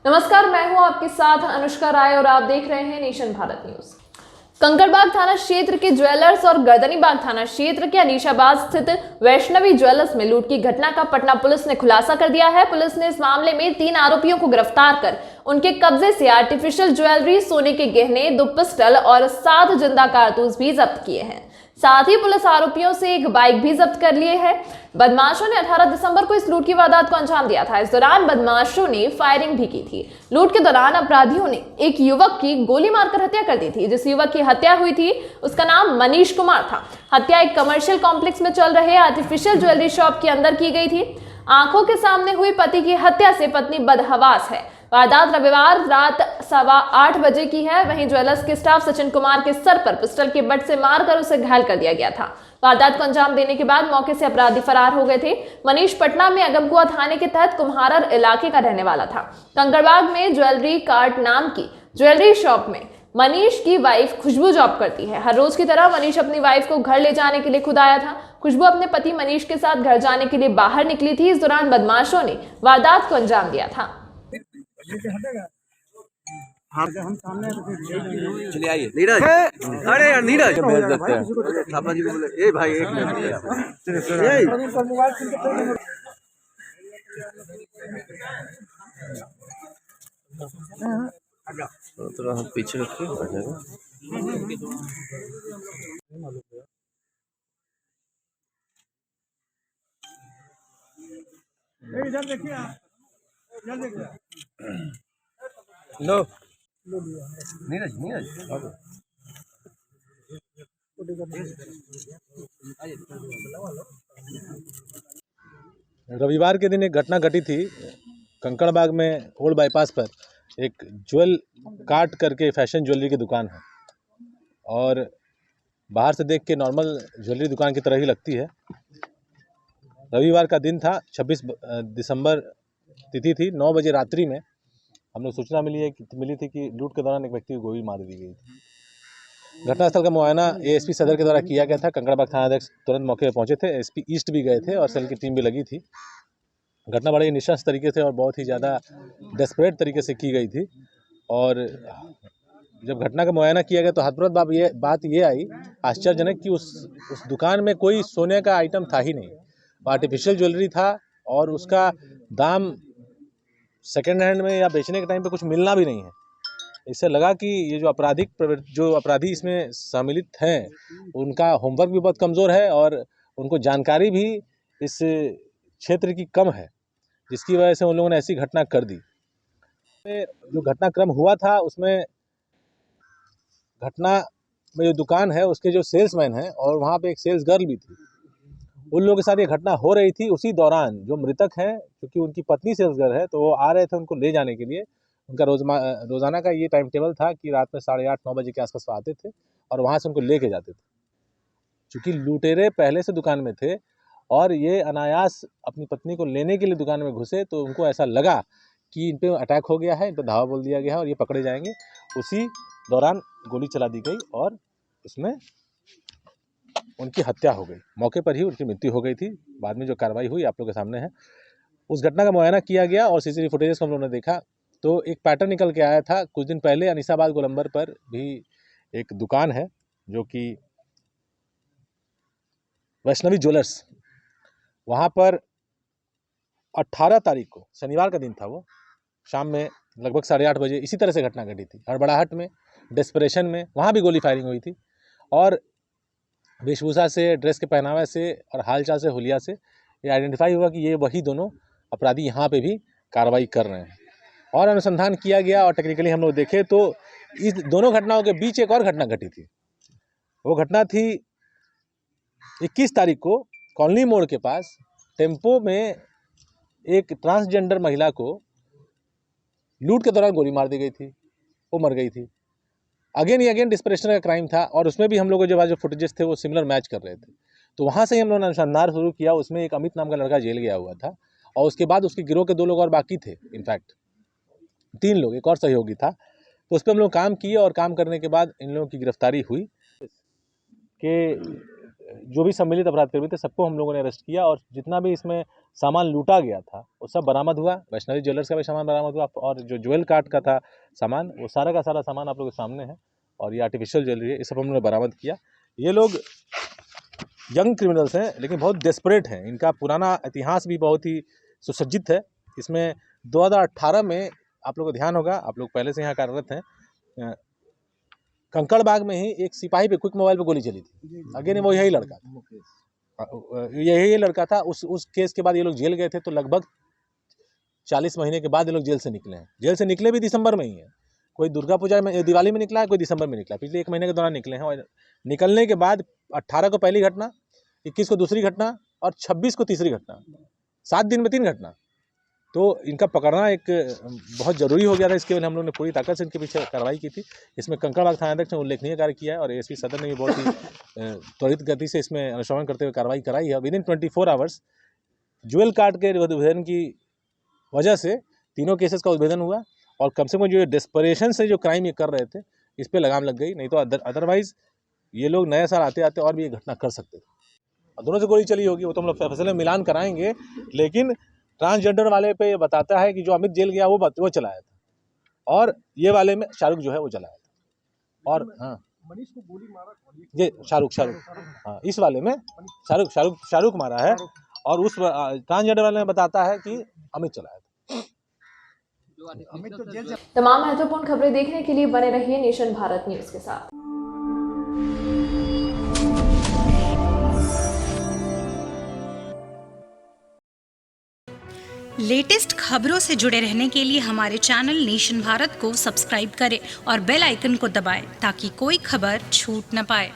नमस्कार, मैं हूं आपके साथ अनुष्का राय और आप देख रहे हैं नेशन भारत न्यूज। कंकड़बाग थाना क्षेत्र के ज्वेलर्स और गर्दनीबाग थाना क्षेत्र के अनीशाबाद स्थित वैष्णवी ज्वेलर्स में लूट की घटना का पटना पुलिस ने खुलासा कर दिया है। पुलिस ने इस मामले में 3 आरोपियों को गिरफ्तार कर उनके कब्जे से आर्टिफिशियल ज्वेलरी, सोने के गहने, 2 पिस्टल और 7 जिंदा कारतूस भी जब्त किए हैं। साथ ही पुलिस आरोपियों से एक बाइक भी जब्त कर लिए है। बदमाशों ने 18 दिसंबर को इस लूट की वारदात को अंजाम दिया था। इस दौरान बदमाशों ने फायरिंग भी की थी। लूट के दौरान अपराधियों ने एक युवक की गोली मारकर हत्या कर दी थी। जिस युवक की हत्या हुई थी उसका नाम मनीष कुमार था। हत्या एक कमर्शियल कॉम्प्लेक्स में चल रहे आर्टिफिशियल ज्वेलरी शॉप के अंदर की गई थी। आंखों के सामने हुई पति की हत्या से पत्नी बदहवास है। वारदात रविवार रात 8:15 बजे की है। वहीं ज्वेलर्स के स्टाफ सचिन कुमार के सर पर पिस्टल के बट से मारकर उसे घायल कर दिया गया था। वारदात को अंजाम देने के बाद मौके से अपराधी फरार हो गए थे। मनीष पटना में अगमकुआ थाने के तहत कुम्हारर इलाके का रहने वाला था। कंकड़बाग में ज्वेलरी कार्ट नाम की ज्वेलरी शॉप में मनीष की वाइफ खुशबू जॉब करती है। हर रोज की तरह मनीष अपनी वाइफ को घर ले जाने के लिए खुद आया था। खुशबू अपने पति मनीष के साथ घर जाने के लिए बाहर निकली थी। इस दौरान बदमाशों ने वारदात को अंजाम दिया था। हाँ हम सामने चलिए आइए नीरज। अरे यार नीरज भेज देते हैं थापा जी को बोले ए भाई एक मिनट थोड़ा हम पीछे रखिए आ जाएगा। इधर देखिए, इधर देखिए। लो नीरज नीरज रविवार के दिन एक घटना घटी थी कंकड़बाग में ओल्ड बाईपास पर। एक ज्वेल कार्ट करके फैशन ज्वेलरी की दुकान है और बाहर से देख के नॉर्मल ज्वेलरी दुकान की तरह ही लगती है। रविवार का दिन था, 26 दिसंबर तिथि थी। 9 बजे रात्रि में हम लोग सूचना मिली थी कि लूट के दौरान एक व्यक्ति को गोली मार दी गई थी। घटनास्थल का मुआयना एएसपी सदर के द्वारा किया गया था। कंकड़बाग थानाध्यक्ष तुरंत मौके पर पहुंचे थे। एसपी ईस्ट भी गए थे और सेल की टीम भी लगी थी। घटना बड़े निशंस तरीके से और बहुत ही ज़्यादा डेस्परेट तरीके से की गई थी। और जब घटना का मुआयना किया गया तो हतप्रभ बात ये आई आश्चर्यजनक कि उस दुकान में कोई सोने का आइटम था ही नहीं। आर्टिफिशियल ज्वेलरी था और उसका दाम सेकेंड हैंड में या बेचने के टाइम पे कुछ मिलना भी नहीं है। इससे लगा कि ये जो अपराधी इसमें सम्मिलित हैं उनका होमवर्क भी बहुत कमज़ोर है और उनको जानकारी भी इस क्षेत्र की कम है, जिसकी वजह से उन लोगों ने ऐसी घटना कर दी। जो घटनाक्रम हुआ था उसमें घटना में जो दुकान है उसके जो सेल्समैन हैं और वहाँ पे एक सेल्स गर्ल भी थी, उन लोगों के साथ ये घटना हो रही थी। उसी दौरान जो मृतक हैं, क्योंकि उनकी पत्नी सेल्स गर्ल है, तो वो आ रहे थे उनको ले जाने के लिए। उनका रोज़ाना का ये टाइम टेबल था कि रात में 8:30-9 बजे के आसपास आते थे और वहाँ से उनको लेके जाते थे। चूँकि लुटेरे पहले से दुकान में थे और ये अनायास अपनी पत्नी को लेने के लिए दुकान में घुसे, तो उनको ऐसा लगा कि इन पे अटैक हो गया है, इन पर धावा बोल दिया गया है और ये पकड़े जाएंगे। उसी दौरान गोली चला दी गई और उसमें उनकी हत्या हो गई। मौके पर ही उनकी मृत्यु हो गई थी। बाद में जो कार्रवाई हुई आप लोग के सामने है। उस घटना का मुआयना किया गया और सीसीटीवी फुटेजेस को हम लोगों ने देखा तो एक पैटर्न निकल के आया था। कुछ दिन पहले अनीसाबाद गोलंबर पर भी एक दुकान है जो कि वैष्णवी ज्वेलर्स, वहाँ पर 18 तारीख को शनिवार का दिन था, वो शाम में लगभग 8:30 बजे इसी तरह से घटना घटी थी। हड़बड़ाहट में, डेस्परेशन में वहाँ भी गोली फायरिंग हुई थी और वेशभूषा से, ड्रेस के पहनावे से और हालचाल से, हुलिया से ये आइडेंटिफाई हुआ कि ये वही दोनों अपराधी यहाँ पे भी कार्रवाई कर रहे हैं। और अनुसंधान किया गया और टेक्निकली हम लोग देखें तो इस दोनों घटनाओं के बीच एक और घटना घटी थी। वो घटना थी 21 तारीख को कॉलोनी मोड़ के पास टेम्पो में एक ट्रांसजेंडर महिला को लूट के दौरान गोली मार दी गई थी, वो मर गई थी। अगेन डिस्परेशन का क्राइम था और उसमें भी हम लोगों के जो फुटेजेस थे वो सिमिलर मैच कर रहे थे। तो वहाँ से ही हम लोगों ने अनुसंधान शुरू किया। उसमें एक अमित नाम का लड़का जेल गया हुआ था और उसके बाद उसके गिरोह के 2 लोग और बाकी थे, इनफैक्ट 3 लोग, एक और सहयोगी था। तो उस पर हम लोग काम किए और काम करने के बाद इन लोगों की गिरफ्तारी हुई कि जो भी सम्मिलित अपराधकर्मी थे सबको हम लोगों ने अरेस्ट किया और जितना भी इसमें सामान लूटा गया था वो सब बरामद हुआ। वैष्णवी ज्वेलर्स का भी सामान बरामद हुआ और जो ज्वेल कार्ट का था सामान वो सारा का सारा सामान आप लोगों के सामने है और ये आर्टिफिशियल ज्वेलरी है, ये सब हम लोगों ने बरामद किया। ये लोग यंग क्रिमिनल्स हैं लेकिन बहुत डेस्परेट हैं, इनका पुराना इतिहास भी बहुत ही सुसज्जित है। इसमें 2018 में आप लोगों को ध्यान होगा, आप लोग पहले से यहाँ कार्यरत हैं, कंकड़बाग में ही एक सिपाही पे क्विक मोबाइल पे गोली चली थी। अगेन वो यही लड़का था, यही लड़का था। उस केस के बाद ये लोग जेल गए थे, तो लगभग 40 महीने के बाद ये लोग जेल से निकले हैं। जेल से निकले भी दिसंबर में ही है, कोई दुर्गा पूजा में दिवाली में निकला है, कोई दिसंबर में निकला, पिछले 1 महीने के दौरान निकले हैं। और निकलने के बाद 18 को पहली घटना, 21 को दूसरी घटना और 26 को तीसरी घटना, 7 दिन में 3 घटना। तो इनका पकड़ना एक बहुत ज़रूरी हो गया था, इसके लिए हम लोगों ने पूरी ताकत से इनके पीछे कार्रवाई की थी। इसमें कंकड़बाग थानाध्यक्ष ने उल्लेखनीय कार्य किया है और एएसपी सदर ने भी बहुत ही त्वरित गति से इसमें अनुश्रवण करते हुए कार्रवाई कराई है। विदिन 24 आवर्स ज्वेल कार्ड के उद्भेदन की वजह से तीनों केसेस का उद्भेदन हुआ और कम से कम जो डेस्परेशन से जो क्राइम ये कर रहे थे इस पर लगाम लग गई, नहीं तो अदरवाइज ये लोग नया साल आते आते और भी ये घटना कर सकते थे। और दोनों से गोली चली होगी वो तो हम लोग फैसले में मिलान कराएंगे, लेकिन ट्रांसजेंडर वाले पे ये बताता है कि जो अमित जेल गया वो चलाया था और ये वाले में शाहरुख जो है वो चलाया था। और हाँ मनीष को गोली मारा ये शाहरुख हाँ, इस वाले में शाहरुख मारा है और उस ट्रांसजेंडर वाले में बताता है कि अमित चलाया था। अमित तो जेल तमाम महत्वपूर्ण खबरें देखने के लिए बने रहिए नेशन भारत न्यूज के साथ। लेटेस्ट खबरों से जुड़े रहने के लिए हमारे चैनल नेशन भारत को सब्सक्राइब करें और बेल आइकन को दबाएं ताकि कोई खबर छूट न पाए।